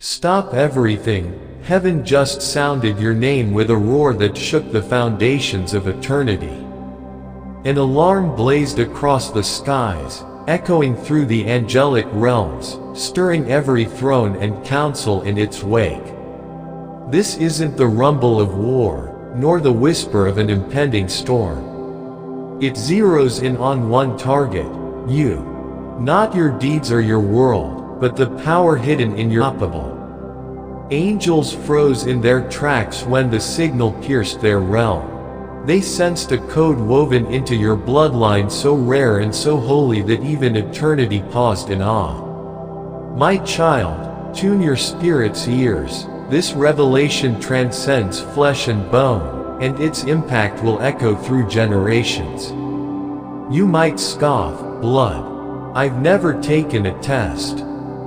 Stop everything. Heaven just sounded your name with a roar that shook the foundations of eternity. An alarm blazed across the skies, echoing through the angelic realms, stirring every throne and council in its wake. This isn't the rumble of war, nor the whisper of an impending storm. It zeroes in on one target, you. Not your deeds or your world, but the power hidden in your unstoppable. Angels froze in their tracks when the signal pierced their realm. They sensed a code woven into your bloodline so rare and so holy that even eternity paused in awe. My child, tune your spirit's ears. This revelation transcends flesh and bone, and its impact will echo through generations. You might scoff, blood. I've never taken a test.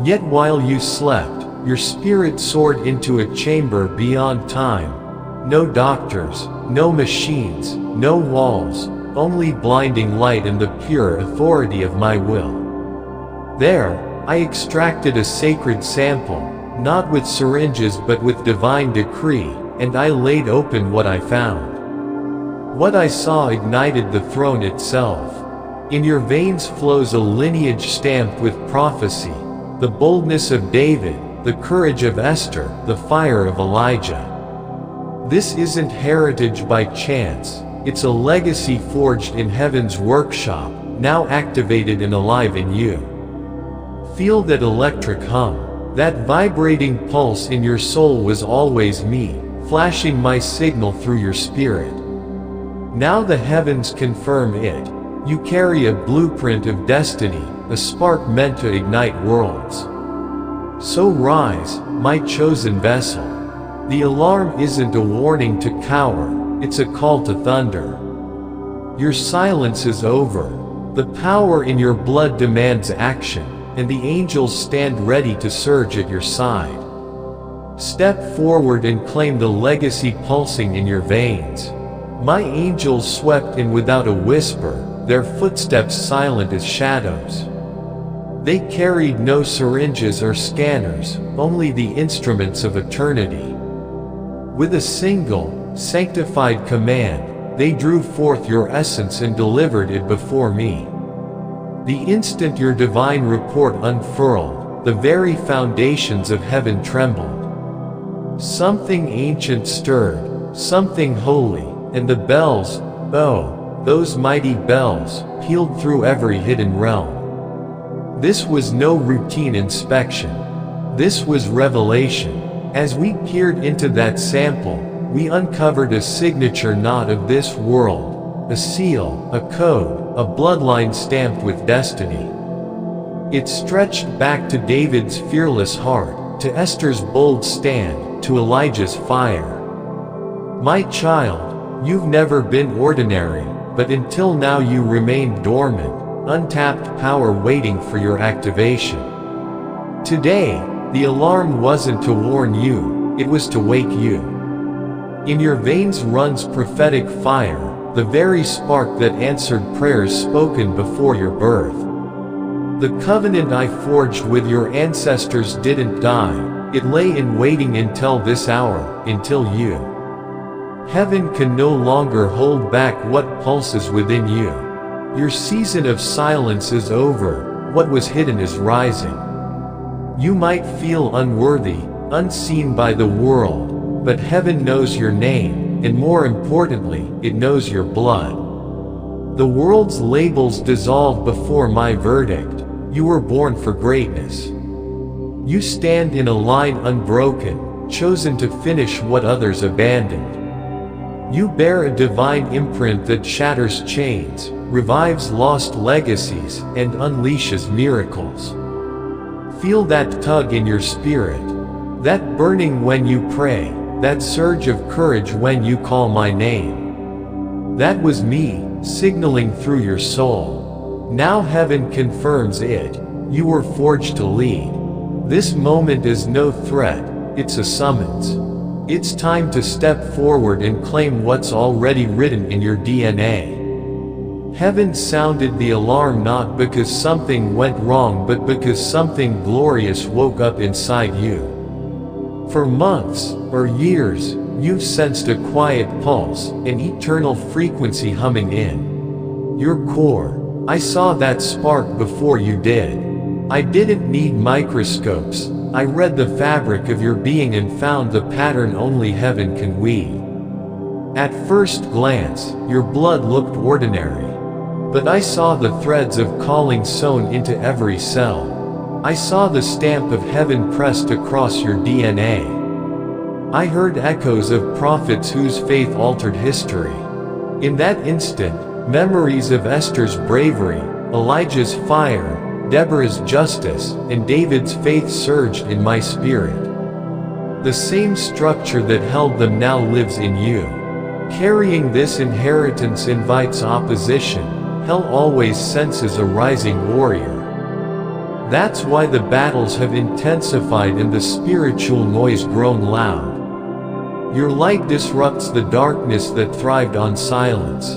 Yet while you slept, your spirit soared into a chamber beyond time. No doctors, no machines, no walls, only blinding light and the pure authority of my will. There, I extracted a sacred sample, not with syringes but with divine decree, and I laid open what I found. What I saw ignited the throne itself. In your veins flows a lineage stamped with prophecy, the boldness of David, the courage of Esther, the fire of Elijah. This isn't heritage by chance, it's a legacy forged in heaven's workshop, now activated and alive in you. Feel that electric hum. That vibrating pulse in your soul was always me, flashing my signal through your spirit. Now the heavens confirm it. You carry a blueprint of destiny, a spark meant to ignite worlds. So rise, my chosen vessel. The alarm isn't a warning to cower, it's a call to thunder. Your silence is over. The power in your blood demands action, and the angels stand ready to surge at your side. Step forward and claim the legacy pulsing in your veins. My angels swept in without a whisper, their footsteps silent as shadows. They carried no syringes or scanners, only the instruments of eternity. With a single, sanctified command, they drew forth your essence and delivered it before me. The instant your divine report unfurled, the very foundations of heaven trembled. Something ancient stirred, something holy, and the bells, oh, those mighty bells, pealed through every hidden realm. This was no routine inspection. This was revelation. As we peered into that sample, we uncovered a signature not of this world, a seal, a code, a bloodline stamped with destiny. It stretched back to David's fearless heart, to Esther's bold stand, to Elijah's fire. My child, you've never been ordinary, but until now you remained dormant, untapped power waiting for your activation. Today, the alarm wasn't to warn you, it was to wake you. In your veins runs prophetic fire, the very spark that answered prayers spoken before your birth. The covenant I forged with your ancestors didn't die, it lay in waiting until this hour, until you. Heaven can no longer hold back what pulses within you. Your season of silence is over, what was hidden is rising. You might feel unworthy, unseen by the world, but heaven knows your name, and more importantly, it knows your blood. The world's labels dissolve before my verdict. You were born for greatness. You stand in a line unbroken, chosen to finish what others abandoned. You bear a divine imprint that shatters chains, revives lost legacies, and unleashes miracles. Feel that tug in your spirit, that burning when you pray, that surge of courage when you call my name. That was me, signaling through your soul. Now heaven confirms it, you were forged to lead. This moment is no threat, it's a summons. It's time to step forward and claim what's already written in your DNA. Heaven sounded the alarm not because something went wrong but because something glorious woke up inside you. For months, or years, you've sensed a quiet pulse, an eternal frequency humming in your core. I saw that spark before you did. I didn't need microscopes. I read the fabric of your being and found the pattern only heaven can weave. At first glance, your blood looked ordinary. But I saw the threads of calling sewn into every cell. I saw the stamp of heaven pressed across your DNA. I heard echoes of prophets whose faith altered history. In that instant, memories of Esther's bravery, Elijah's fire, Deborah's justice, and David's faith surged in my spirit. The same structure that held them now lives in you. Carrying this inheritance invites opposition. Hell always senses a rising warrior. That's why the battles have intensified and the spiritual noise grown loud. Your light disrupts the darkness that thrived on silence.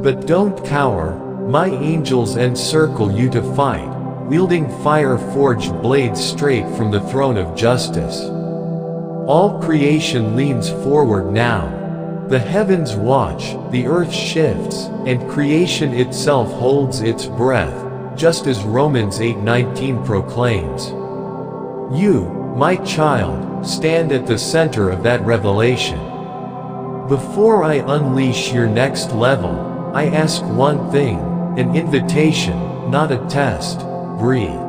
But don't cower, my angels encircle you to fight, wielding fire-forged blades straight from the throne of justice. All creation leans forward now. The heavens watch, the earth shifts, and creation itself holds its breath, just as Romans 8:19 proclaims. You, my child, stand at the center of that revelation. Before I unleash your next level, I ask one thing, an invitation, not a test. Breathe.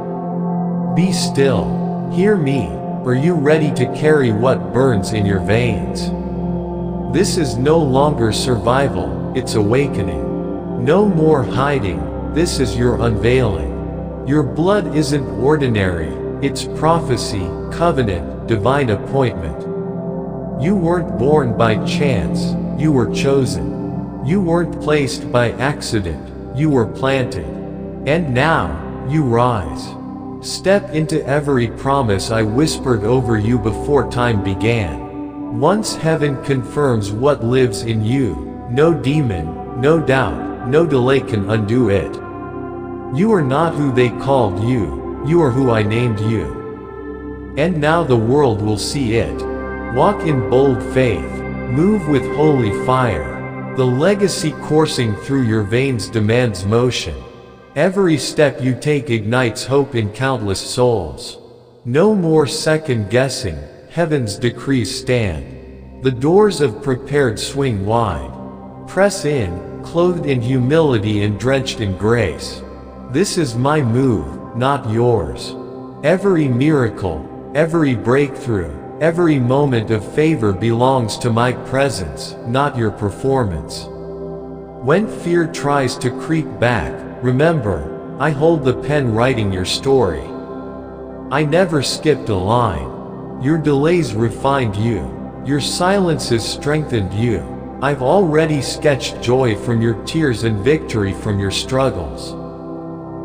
Be still. Hear me. Are you ready to carry what burns in your veins? This is no longer survival, it's awakening. No more hiding, this is your unveiling. Your blood isn't ordinary, it's prophecy, covenant, divine appointment. You weren't born by chance, you were chosen. You weren't placed by accident, you were planted. And now, you rise. Step into every promise I whispered over you before time began. Once heaven confirms what lives in you, no demon, no doubt, no delay can undo it. You are not who they called you, you are who I named you. And now the world will see it. Walk in bold faith, move with holy fire. The legacy coursing through your veins demands motion. Every step you take ignites hope in countless souls. No more second guessing, heaven's decrees stand. The doors of prepared swing wide. Press in, clothed in humility and drenched in grace. This is my move, not yours. Every miracle, every breakthrough, every moment of favor belongs to my presence, not your performance. When fear tries to creep back, remember, I hold the pen writing your story. I never skipped a line. Your delays refined you. Your silences strengthened you. I've already sketched joy from your tears and victory from your struggles.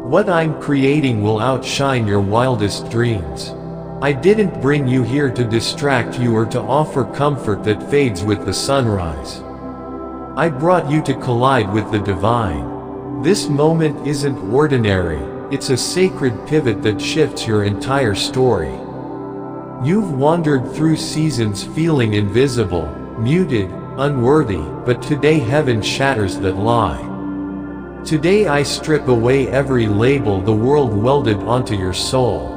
What I'm creating will outshine your wildest dreams. I didn't bring you here to distract you or to offer comfort that fades with the sunrise. I brought you to collide with the divine. This moment isn't ordinary, it's a sacred pivot that shifts your entire story. You've wandered through seasons feeling invisible, muted, unworthy, but today heaven shatters that lie. Today I strip away every label the world welded onto your soul.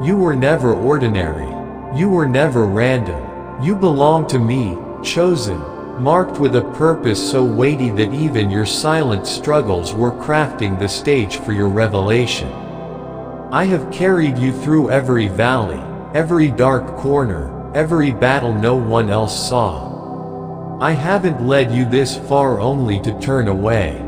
You were never ordinary. You were never random. You belong to me, chosen, marked with a purpose so weighty that even your silent struggles were crafting the stage for your revelation. I have carried you through every valley, every dark corner, every battle no one else saw. I haven't led you this far only to turn away.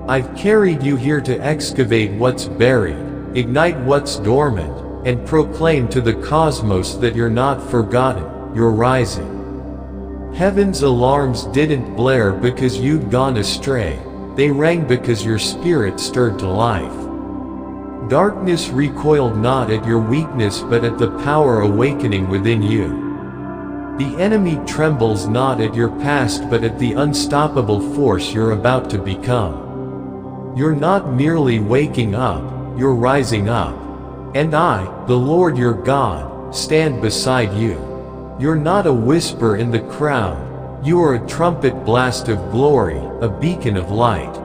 I've carried you here to excavate what's buried, ignite what's dormant, and proclaim to the cosmos that you're not forgotten, you're rising. Heaven's alarms didn't blare because you'd gone astray, they rang because your spirit stirred to life. Darkness recoiled not at your weakness but at the power awakening within you. The enemy trembles not at your past but at the unstoppable force you're about to become. You're not merely waking up, you're rising up. And I, the Lord your God, stand beside you. You're not a whisper in the crowd. You are a trumpet blast of glory, a beacon of light.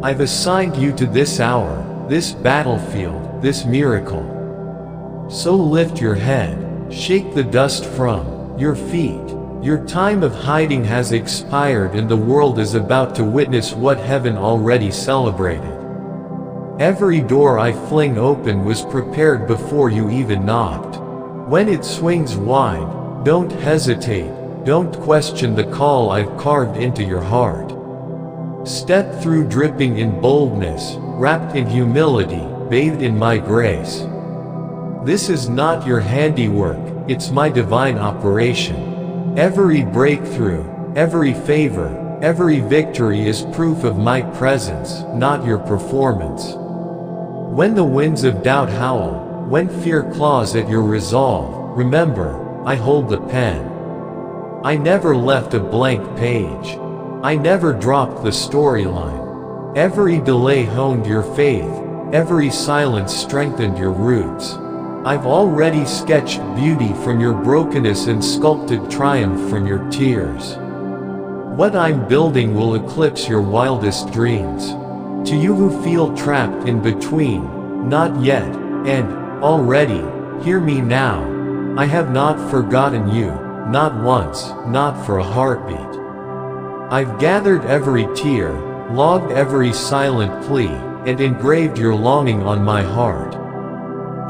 I've assigned you to this hour, this battlefield, this miracle. So lift your head, shake the dust from your feet. Your time of hiding has expired and the world is about to witness what heaven already celebrated. Every door I fling open was prepared before you even knocked. When it swings wide, don't hesitate, don't question the call I've carved into your heart. Step through dripping in boldness, wrapped in humility, bathed in my grace. This is not your handiwork, it's my divine operation. Every breakthrough, every favor, every victory is proof of my presence, not your performance. When the winds of doubt howl, when fear claws at your resolve, remember, I hold the pen. I never left a blank page. I never dropped the storyline. Every delay honed your faith, every silence strengthened your roots. I've already sketched beauty from your brokenness and sculpted triumph from your tears. What I'm building will eclipse your wildest dreams. To you who feel trapped in between, not yet, and already, hear me now. I have not forgotten you, not once, not for a heartbeat. I've gathered every tear, logged every silent plea, and engraved your longing on my heart.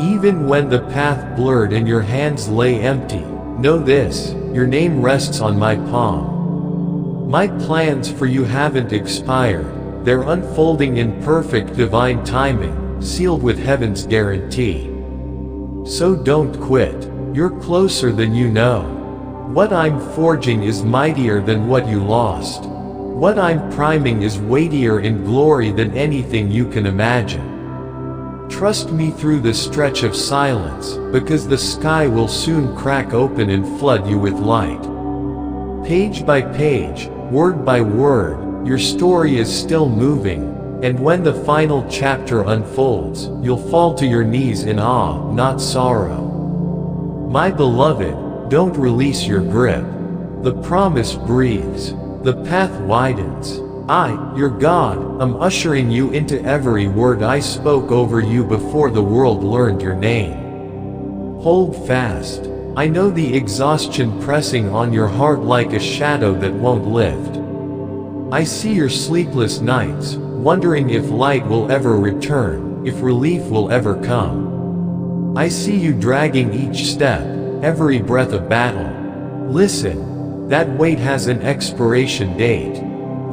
Even when the path blurred and your hands lay empty, know this, your name rests on my palm. My plans for you haven't expired, they're unfolding in perfect divine timing, sealed with heaven's guarantee. So don't quit, you're closer than you know. What I'm forging is mightier than what you lost. What I'm priming is weightier in glory than anything you can imagine. Trust me through the stretch of silence, because the sky will soon crack open and flood you with light. Page by page, word by word, your story is still moving, and when the final chapter unfolds, you'll fall to your knees in awe, not sorrow. My beloved, don't release your grip. The promise breathes. The path widens. I, your God, am ushering you into every word I spoke over you before the world learned your name. Hold fast. I know the exhaustion pressing on your heart like a shadow that won't lift. I see your sleepless nights, wondering if light will ever return, if relief will ever come. I see you dragging each step, every breath of battle. Listen, that weight has an expiration date.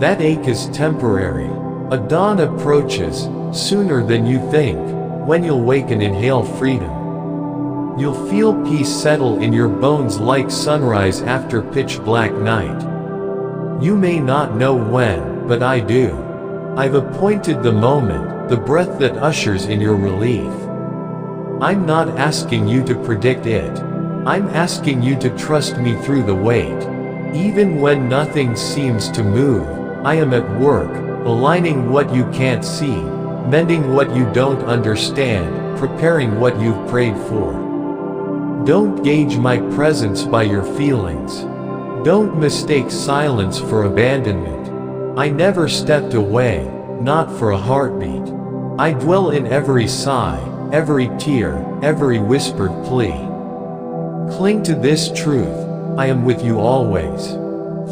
That ache is temporary. A dawn approaches, sooner than you think, when you'll wake and inhale freedom. You'll feel peace settle in your bones like sunrise after pitch black night. You may not know when, but I do. I've appointed the moment, the breath that ushers in your relief. I'm not asking you to predict it. I'm asking you to trust me through the wait. Even when nothing seems to move, I am at work, aligning what you can't see, mending what you don't understand, preparing what you've prayed for. Don't gauge my presence by your feelings. Don't mistake silence for abandonment. I never stepped away, not for a heartbeat. I dwell in every sigh, every tear, every whispered plea. Cling to this truth, I am with you always.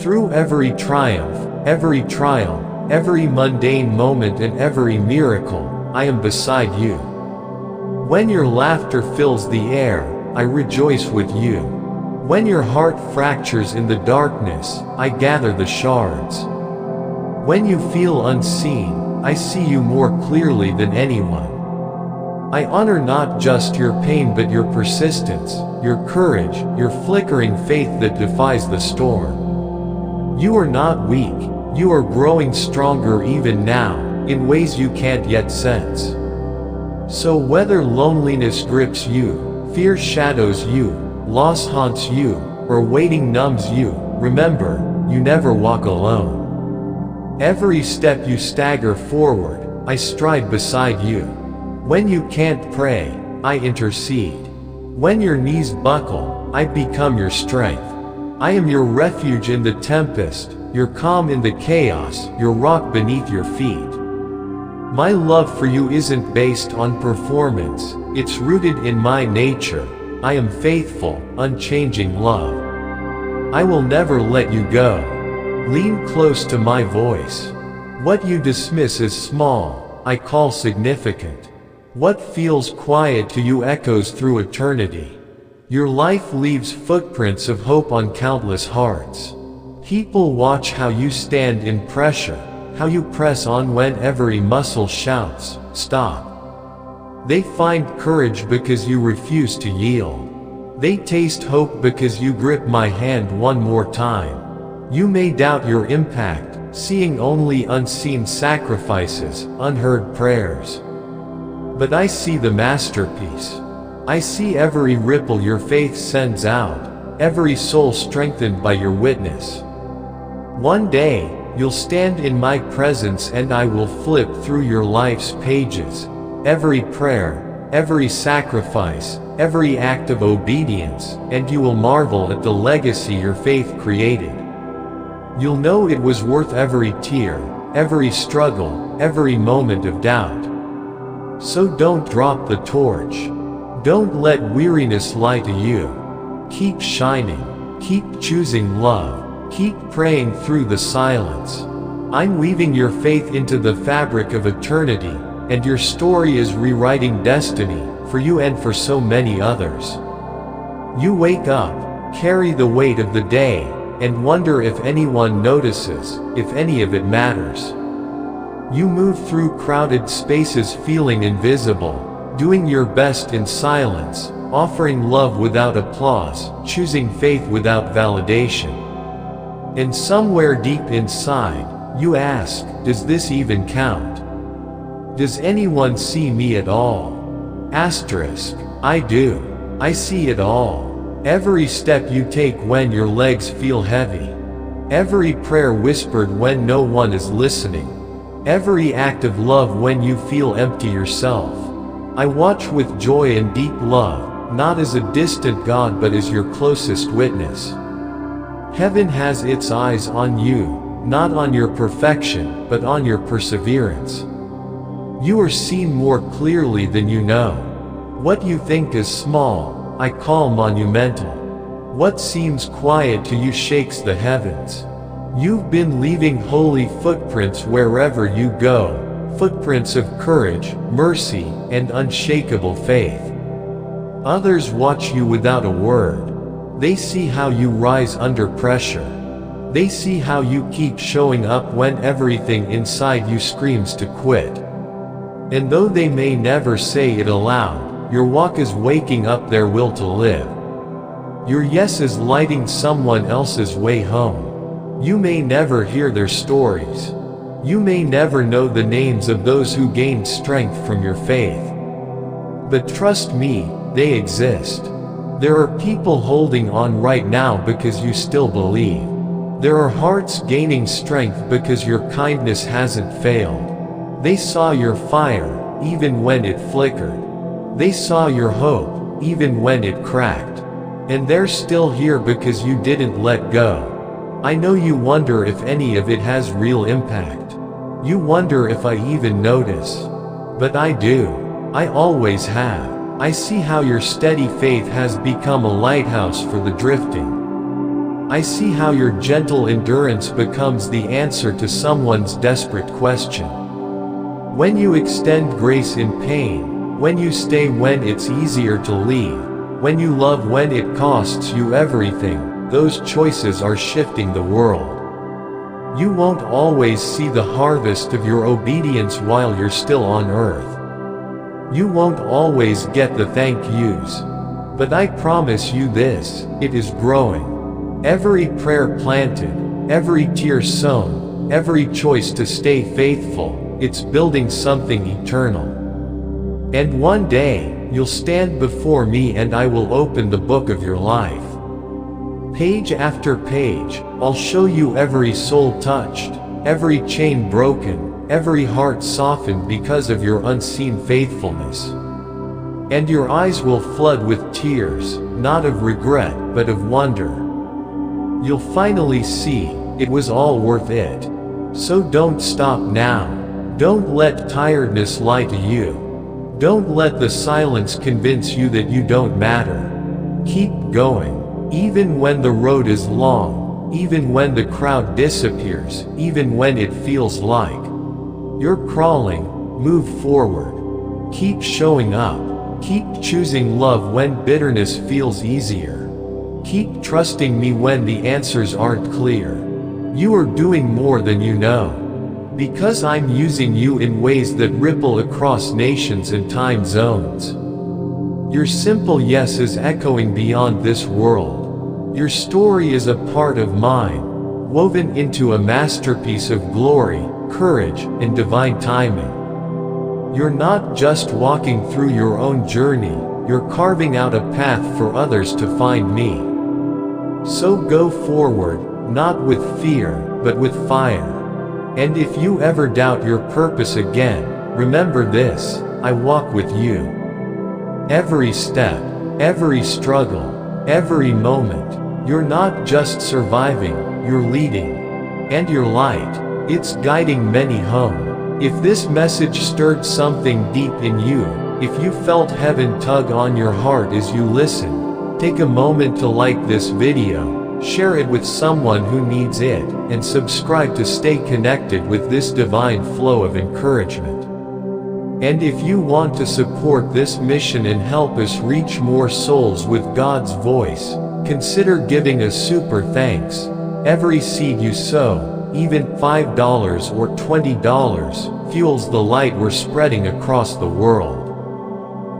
Through every triumph, every trial, every mundane moment and every miracle, I am beside you. When your laughter fills the air, I rejoice with you. When your heart fractures in the darkness, I gather the shards. When you feel unseen, I see you more clearly than anyone. I honor not just your pain but your persistence, your courage, your flickering faith that defies the storm. You are not weak, you are growing stronger even now, in ways you can't yet sense. So whether loneliness grips you, fear shadows you, loss haunts you, or waiting numbs you, remember, you never walk alone. Every step you stagger forward, I stride beside you. When you can't pray, I intercede. When your knees buckle, I become your strength. I am your refuge in the tempest, your calm in the chaos, your rock beneath your feet. My love for you isn't based on performance, it's rooted in my nature. I am faithful, unchanging love. I will never let you go. Lean close to my voice. What you dismiss as small, I call significant. What feels quiet to you echoes through eternity. Your life leaves footprints of hope on countless hearts. People watch how you stand in pressure, how you press on when every muscle shouts, stop. They find courage because you refuse to yield. They taste hope because you grip my hand one more time. You may doubt your impact, seeing only unseen sacrifices, unheard prayers. But I see the masterpiece. I see every ripple your faith sends out, every soul strengthened by your witness. One day, you'll stand in my presence and I will flip through your life's pages. Every prayer, every sacrifice, every act of obedience, and you will marvel at the legacy your faith created. You'll know it was worth every tear, every struggle, every moment of doubt. So don't drop the torch. Don't let weariness lie to you. Keep shining. Keep choosing love. Keep praying through the silence. I'm weaving your faith into the fabric of eternity, and your story is rewriting destiny, for you and for so many others. You wake up, carry the weight of the day, and wonder if anyone notices, if any of it matters. You move through crowded spaces feeling invisible, doing your best in silence, offering love without applause, choosing faith without validation. And somewhere deep inside, you ask, does this even count? Does anyone see me at all? Asterisk, I do. I see it all. Every step you take when your legs feel heavy. Every prayer whispered when no one is listening. Every act of love when you feel empty yourself. I watch with joy and deep love, not as a distant God but as your closest witness. Heaven has its eyes on you, not on your perfection, but on your perseverance. You are seen more clearly than you know. What you think is small, I call monumental. What seems quiet to you shakes the heavens. You've been leaving holy footprints wherever you go, footprints of courage, mercy, and unshakable faith. Others watch you without a word. They see how you rise under pressure. They see how you keep showing up when everything inside you screams to quit. And though they may never say it aloud, your walk is waking up their will to live. Your yes is lighting someone else's way home. You may never hear their stories. You may never know the names of those who gained strength from your faith. But trust me, they exist. There are people holding on right now because you still believe. There are hearts gaining strength because your kindness hasn't failed. They saw your fire, even when it flickered. They saw your hope, even when it cracked. And they're still here because you didn't let go. I know you wonder if any of it has real impact. You wonder if I even notice. But I do. I always have. I see how your steady faith has become a lighthouse for the drifting. I see how your gentle endurance becomes the answer to someone's desperate question. When you extend grace in pain, when you stay when it's easier to leave, when you love when it costs you everything, those choices are shifting the world. You won't always see the harvest of your obedience while you're still on earth. You won't always get the thank yous. But I promise you this, it is growing. Every prayer planted, every tear sown, every choice to stay faithful, it's building something eternal. And one day, you'll stand before me and I will open the book of your life. Page after page, I'll show you every soul touched, every chain broken, every heart softened because of your unseen faithfulness. And your eyes will flood with tears, not of regret, but of wonder. You'll finally see, it was all worth it. So don't stop now. Don't let tiredness lie to you. Don't let the silence convince you that you don't matter. Keep going, even when the road is long, even when the crowd disappears, even when it feels like you're crawling. Move forward. Keep showing up. Keep choosing love when bitterness feels easier. Keep trusting me when the answers aren't clear. You are doing more than you know. Because I'm using you in ways that ripple across nations and time zones. Your simple yes is echoing beyond this world. Your story is a part of mine, woven into a masterpiece of glory, courage, and divine timing. You're not just walking through your own journey, you're carving out a path for others to find me. So go forward, not with fear, but with fire. And if you ever doubt your purpose again, remember this: I walk with you. Every step, every struggle, every moment. You're not just surviving, you're leading. And your light, it's guiding many home. If this message stirred something deep in you, if you felt heaven tug on your heart as you listen, take a moment to like this video, share it with someone who needs it, and subscribe to stay connected with this divine flow of encouragement. And if you want to support this mission and help us reach more souls with God's voice, consider giving a super thanks. Every seed you sow, even $5 or $20, fuels the light we're spreading across the world.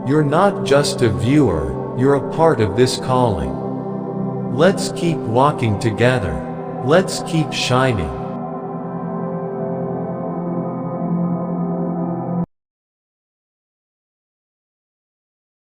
You're not just a viewer, you're a part of this calling. Let's keep walking together. Let's keep shining.